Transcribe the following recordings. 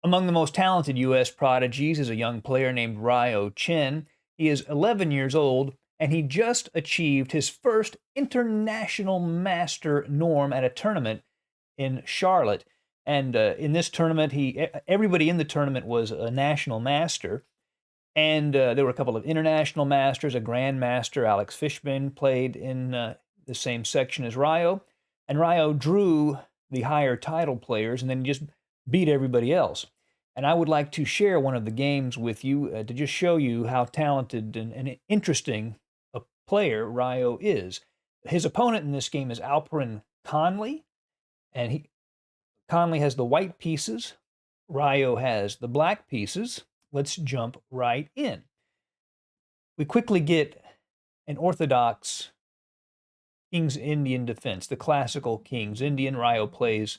Among the most talented U.S. prodigies is a young player named Ryo Chen. He is 11 years old, and he just achieved his first international master norm at a tournament in Charlotte. And in this tournament, everybody in the tournament was a national master. And there were a couple of international masters. A grandmaster, Alex Fishman, played in the same section as Ryo. And Ryo drew the higher title players and then just beat everybody else. And I would like to share one of the games with you to just show you how talented and interesting a player Ryo is. His opponent in this game is Alperen Kanli, and Kanli has the white pieces. Ryo has the black pieces. Let's jump right in. We quickly get an orthodox King's Indian defense, the classical King's Indian. Ryo plays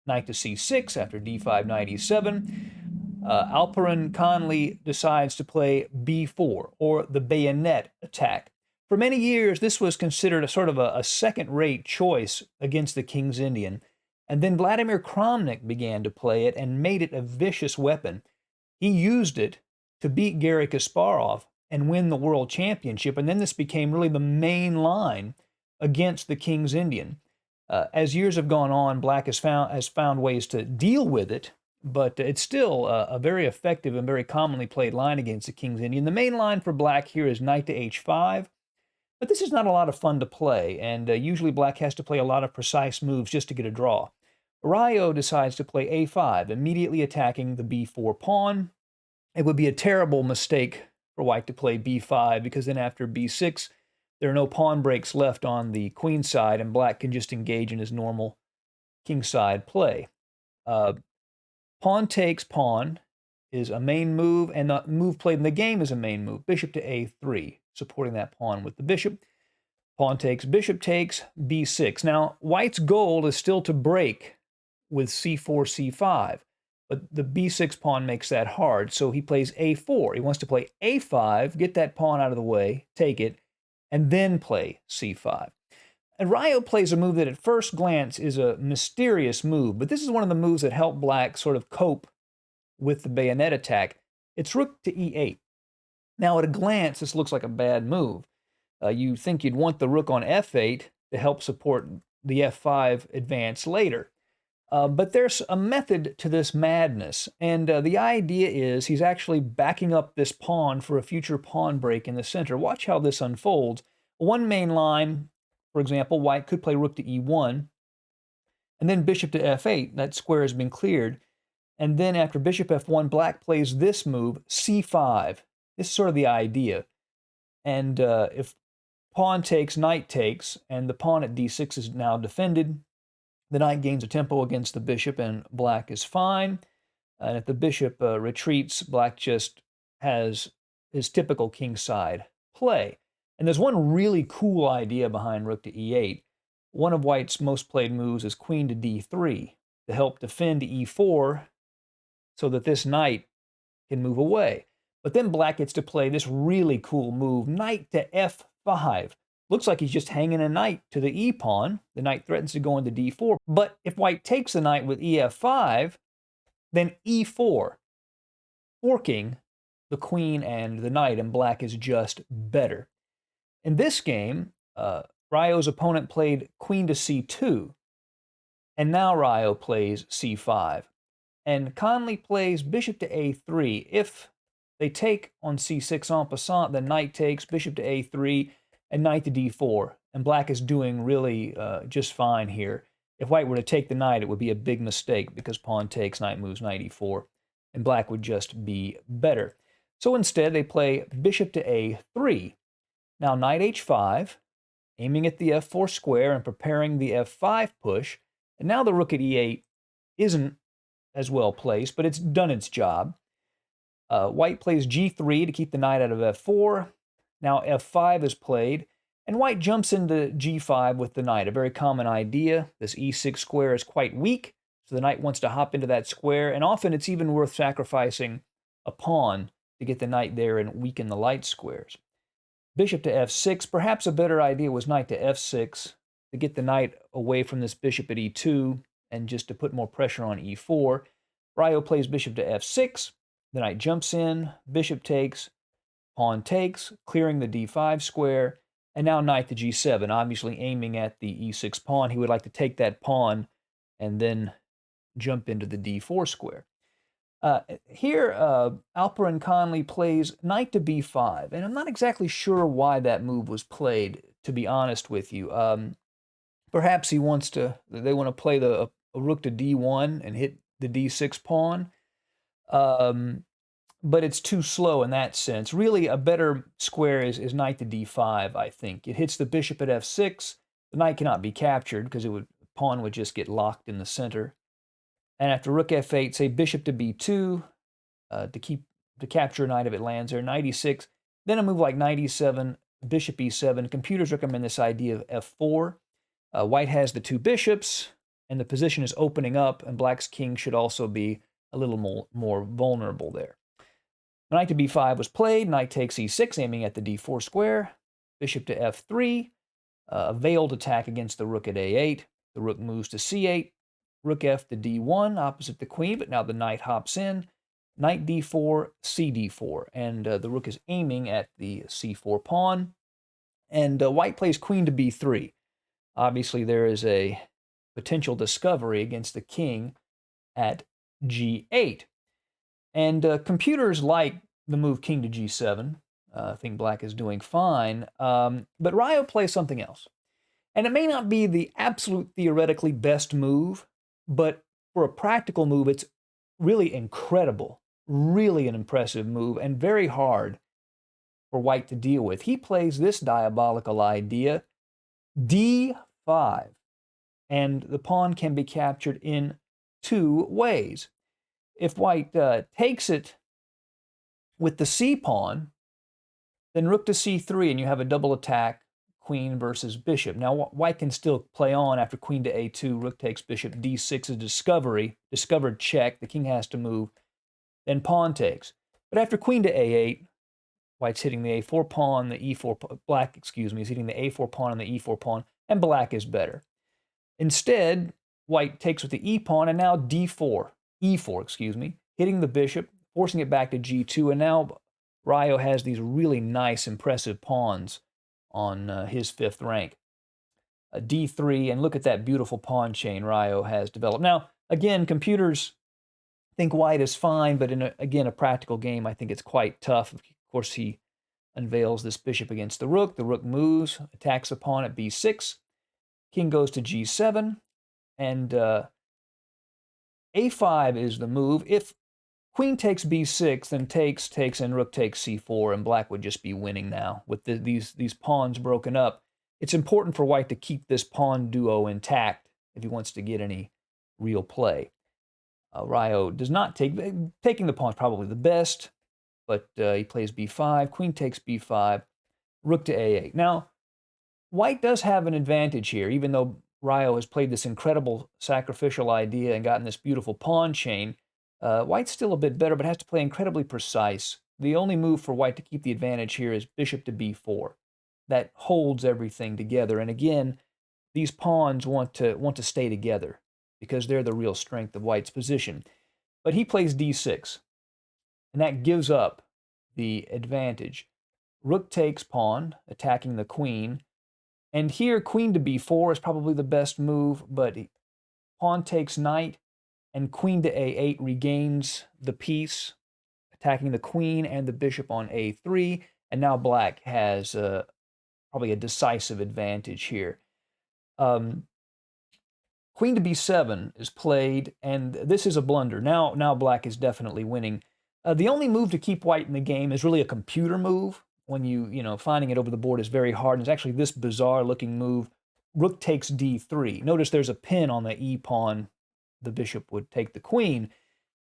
knight to c6 after d5, knight e7. Alperen Kanli decides to play b4, or the bayonet attack. For many years, this was considered a sort of a second-rate choice against the King's Indian. And then Vladimir Kramnik began to play it and made it a vicious weapon. He used it to beat Garry Kasparov and win the world championship. And then this became really the main line against the King's Indian. As years have gone on, Black has found ways to deal with it, but it's still a very effective and very commonly played line against the King's Indian. The main line for Black here is knight to h5, but this is not a lot of fun to play, and usually Black has to play a lot of precise moves just to get a draw. Ryo decides to play a5, immediately attacking the b4 pawn. It would be a terrible mistake for White to play b5, because then after b6, there are no pawn breaks left on the queen side, and Black can just engage in his normal kingside play. Pawn takes pawn is a main move, and the move played in the game is a main move. Bishop to a3, supporting that pawn with the bishop. Pawn takes, bishop takes, b6. Now, White's goal is still to break with c4, c5, but the b6 pawn makes that hard, so he plays a4. He wants to play a5, get that pawn out of the way, take it, and then play c5. And Ryo plays a move that at first glance is a mysterious move, but this is one of the moves that help Black sort of cope with the bayonet attack. It's rook to e8. Now, at a glance, this looks like a bad move. You think you'd want the rook on f8 to help support the f5 advance later. But there's a method to this madness, and the idea is he's actually backing up this pawn for a future pawn break in the center. Watch how this unfolds. One main line, for example, White could play rook to e1, and then bishop to f8. That square has been cleared. And then after bishop f1, Black plays this move, c5. This is sort of the idea. And if pawn takes, knight takes, and the pawn at d6 is now defended, the knight gains a tempo against the bishop, and Black is fine. And if the bishop retreats, Black just has his typical kingside play. And there's one really cool idea behind rook to e8. One of White's most played moves is queen to d3 to help defend e4 so that this knight can move away. But then Black gets to play this really cool move, knight to f5. Looks like he's just hanging a knight to the e-pawn. The knight threatens to go into d4. But if White takes the knight with ef5, then e4, forking the queen and the knight, and Black is just better. In this game, Ryo's opponent played queen to c2, and now Ryo plays c5. And Kanli plays bishop to a3. If they take on c6 en passant, then knight takes, bishop to a3, and knight to d4. And Black is doing really just fine here. If White were to take the knight, it would be a big mistake because pawn takes, knight moves, knight e4, and Black would just be better. So instead, they play bishop to a3. Now knight h5, aiming at the f4 square and preparing the f5 push. And now the rook at e8 isn't as well placed, but it's done its job. White plays g3 to keep the knight out of f4. Now f5 is played, and White jumps into g5 with the knight, a very common idea. This e6 square is quite weak, so the knight wants to hop into that square, and often it's even worth sacrificing a pawn to get the knight there and weaken the light squares. Bishop to f6, perhaps a better idea was knight to f6 to get the knight away from this bishop at e2 and just to put more pressure on e4. Ryo plays bishop to f6. The knight jumps in, bishop takes, pawn takes, clearing the d5 square, and now knight to g7, obviously aiming at the e6 pawn. He would like to take that pawn and then jump into the d4 square. Here, Alperen Kanli plays knight to b5, and I'm not exactly sure why that move was played, to be honest with you. Perhaps they want to play a rook to d1 and hit the d6 pawn, but it's too slow in that sense. Really, a better square is knight to d5, I think. It hits the bishop at f6. The knight cannot be captured because pawn would just get locked in the center. And after rook f8, say bishop to b2 to capture knight if it lands there, knight e6. Then a move like knight e7, bishop e7. Computers recommend this idea of f4. White has the two bishops, and the position is opening up, and black's king should also be a little more vulnerable there. Knight to b5 was played. Knight takes e6, aiming at the d4 square. Bishop to f3. A veiled attack against the rook at a8. The rook moves to c8. Rook f to d1, opposite the queen, but now the knight hops in. Knight d4, cd4, and the rook is aiming at the c4 pawn. And white plays queen to b3. Obviously, there is a potential discovery against the king at g8. And computers like the move king to g7. I think black is doing fine. But Ryo plays something else. And it may not be the absolute theoretically best move, but for a practical move, it's really incredible, really an impressive move, and very hard for white to deal with. He plays this diabolical idea, d5, and the pawn can be captured in two ways. If white takes it with the c pawn, then rook to c3, and you have a double attack, queen versus bishop. Now, white can still play on after queen to a2, rook takes bishop, d6 is discovered check, the king has to move, then pawn takes. But after queen to a8, white's hitting the a4 pawn, black is hitting the a4 pawn and the e4 pawn, and black is better. Instead, white takes with the e pawn, and now e4, hitting the bishop, forcing it back to g2, and now Ryo has these really nice, impressive pawns on his fifth rank. d3, and look at that beautiful pawn chain Ryo has developed. Now, again, computers think white is fine, but in a practical game, I think it's quite tough. Of course, he unveils this bishop against the rook moves, attacks the pawn at b6, king goes to g7, and a5 is the move. If queen takes b6, then takes, and rook takes c4, and black would just be winning now. With these pawns broken up, it's important for white to keep this pawn duo intact if he wants to get any real play. Ryo does not taking the pawn is probably the best, but he plays b5, queen takes b5, rook to a8. Now, white does have an advantage here, even though Ryo has played this incredible sacrificial idea and gotten this beautiful pawn chain. White's still a bit better, but has to play incredibly precise. The only move for white to keep the advantage here is bishop to b4. That holds everything together. And again, these pawns want to stay together because they're the real strength of white's position. But he plays d6, and that gives up the advantage. Rook takes pawn, attacking the queen. And here, queen to b4 is probably the best move, but pawn takes knight, and queen to a8 regains the piece, attacking the queen and the bishop on a3. And now black has probably a decisive advantage here. Queen to b7 is played, and this is a blunder. Now black is definitely winning. The only move to keep white in the game is really a computer move. When finding it over the board is very hard. And it's actually this bizarre-looking move, rook takes d3. Notice there's a pin on the e pawn. The bishop would take the queen,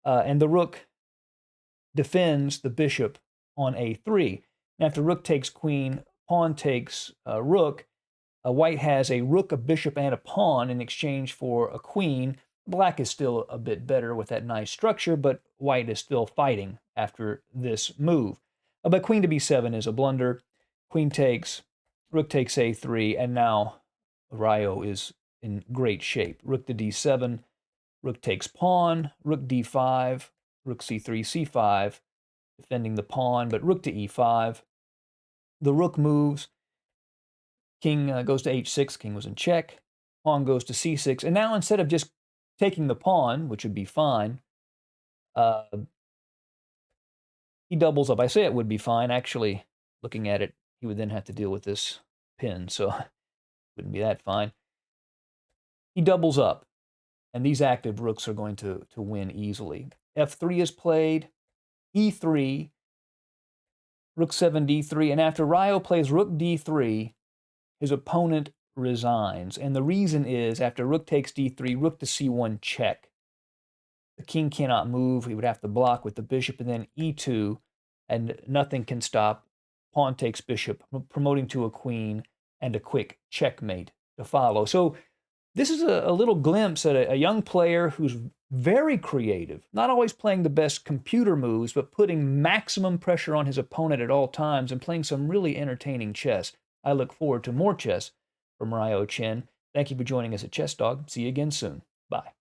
and the rook defends the bishop on a3. And after rook takes queen, pawn takes rook, white has a rook, a bishop, and a pawn in exchange for a queen. Black is still a bit better with that nice structure, but white is still fighting after this move. But queen to b7 is a blunder. Queen takes, rook takes a3, and now Ryo is in great shape. Rook to d7, Rook takes pawn, rook d5, rook c3, c5, defending the pawn, but rook to e5. The rook moves, king goes to h6, king was in check, pawn goes to c6, and now instead of just taking the pawn, which would be fine, he doubles up. I say it would be fine. Actually, looking at it, he would then have to deal with this pin, so it wouldn't be that fine. He doubles up, and these active rooks are going to win easily. f3 is played, e3, rook 7 d3, and after Ryo plays rook d3, his opponent resigns. And the reason is, after rook takes d3, rook to c1 check. The king cannot move. He would have to block with the bishop, and then e2, and nothing can stop. Pawn takes bishop, promoting to a queen, and a quick checkmate to follow. So this is a little glimpse at a young player who's very creative, not always playing the best computer moves, but putting maximum pressure on his opponent at all times and playing some really entertaining chess. I look forward to more chess from Ryo Chen. Thank you for joining us at Chess Dog. See you again soon. Bye.